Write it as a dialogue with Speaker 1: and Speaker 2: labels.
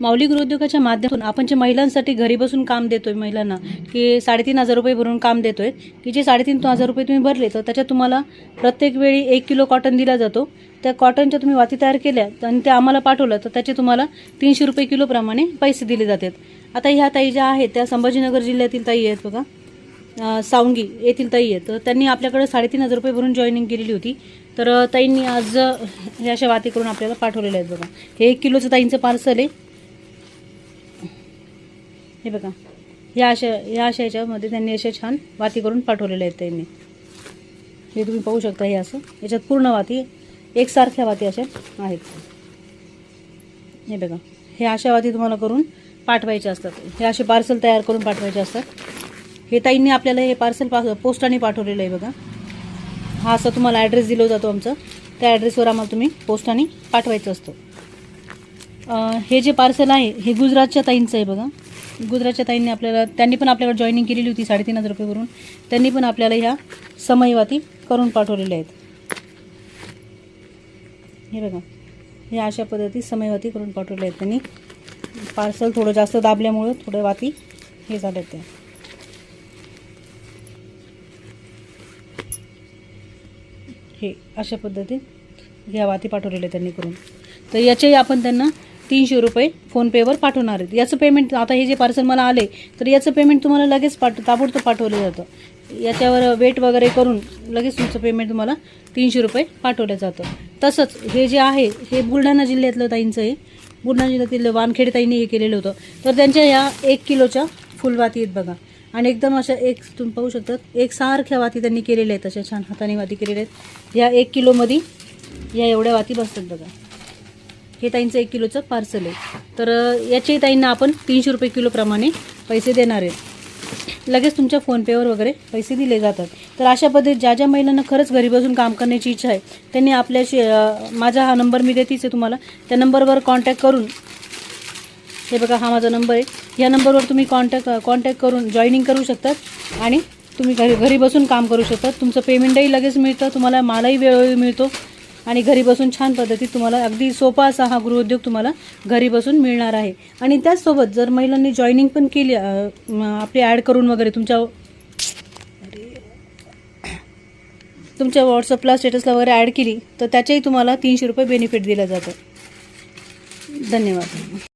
Speaker 1: माऊली गृहोद्योगाच्या माध्यमातून आपण जे महिलांसाठी घरी बसून काम देतोय महिलांना, की 3,500 रुपये भरून काम देतोय, की जे 3,500 रुपये तुम्ही भरले तर त्याच्यात तुम्हाला प्रत्येक वेळी 1 किलो कॉटन दिला जातो. त्या कॉटनच्या तुम्ही वाती तयार केल्या आणि त्या आम्हाला पाठवलं तर त्याचे तुम्हाला 300 रुपये किलोप्रमाणे पैसे दिले जातात. आता ह्या ताई ज्या आहेत त्या संभाजीनगर जिल्ह्यातील ताई आहेत बघा, सावंगी येथील ताई आहेत. तर त्यांनी आपल्याकडे 3,500 रुपये भरून जॉईनिंग केलेली होती. तर ताईंनी आज हे अशा वाती करून आपल्याला पाठवलेले आहेत बघा. हे 1 किलोचं ताईंचं पार्सल आहे. हे बघा, या अशा ह्याच्यामध्ये त्यांनी असे छान वाती करून पाठवलेले आहेत त्यांनी. हे तुम्ही पाहू शकता. हे असं याच्यात पूर्ण वाती एकसारख्या वाती अशा आहेत. हे बघा, हे अशा वाती तुम्हाला करून पाठवायचे असतात. हे असे पार्सल तयार करून पाठवायचे असतात. हे ताईंनी आपल्याला हे पार्सल पोस्टाने पाठवलेलं आहे बघा. हा असं तुम्हाला ॲड्रेस दिला जातो आमचं, त्या ॲड्रेसवर आम्हाला तुम्ही पोस्टाने पाठवायचं असतं. हे जे पार्सल आहे हे गुजरातच्या ताईंचं आहे बघा. गुजरातच्या ताईंनी त्यांनी पण आपल्याकडे जॉईनिंग केलेली होती 3,500 रुपये भरून. त्यांनी पण आपल्याला ह्या समईवाती करून पाठवलेल्या आहेत. हे बघा, हे अशा पद्धती समईवाती करून पाठवल्या आहेत त्यांनी. पार्सल थोडं जास्त दाबल्यामुळं थोडं वाती हे झालं ते. हे अशा पद्धतीत ह्या वाती पाठवलेल्या त्यांनी करून. तर याचेही आपण त्यांना 300 रुपये फोनपेवर पाठवणार आहेत. याचं पेमेंट, आता हे जे पार्सल मला आले तर याचं पेमेंट तुम्हाला लगेच ताबडतोब पाठवलं जातं. याच्यावर वेट वगैरे करून लगेच तुमचं पेमेंट तुम्हाला 300 रुपये पाठवलं जातं. तसंच हे जे आहे हे बुलढाणा जिल्ह्यातलं ताईंचं आहे. बुलढाणा जिल्ह्यातील वानखेडे ताईंनी हे केलेलं होतं. तर त्यांच्या ह्या 1 किलोच्या फुलवाती आहेत बघा. आणि एकदम अशा तुम्ही पाहू शकतात एकसारख्या वाती त्यांनी केलेल्या आहेत. अशा छान हाताने वाती केलेल्या आहेत. या 1 किलोमध्ये या एवढ्या वाती बसतात बघा. हे ताईंचं 1 किलोचं पार्सल आहे. तर याच्याही ताईंना आपण 300 रुपये किलोप्रमाणे पैसे देणार आहेत. लगेच तुमच्या फोनपेवर वगैरे पैसे दिले जातात. तर अशा पद्धतीत ज्या ज्या महिलांना खरंच घरी बसून काम करण्याची इच्छा आहे त्यांनी आपल्याशी माझा हा नंबर मी देतीच आहे तुम्हाला, त्या नंबरवर कॉन्टॅक्ट करून, हे बघा हा माझा नंबर आहे, या नंबरवर तुम्ही कॉन्टॅक्ट करून जॉईनिंग करू शकतात आणि तुम्ही घरी बसून काम करू शकतात. तुमचं पेमेंटही लगेच मिळतं, तुम्हाला मालही वेळोवेळी मिळतो आणि घरी बसून छान पद्धतीत तुम्हाला अगदी सोपा असा हा गृहोद्योग तुम्हाला घरी बसून मिळणार आहे. आणि त्याचसोबत जर महिलांनी जॉईनिंग पण केली आपली ॲड करून वगैरे तुमच्या व्हॉट्सअपला स्टेटसला वगैरे ॲड केली तर त्याच्याही तुम्हाला 300 रुपये बेनिफिट दिलं जातं. धन्यवाद.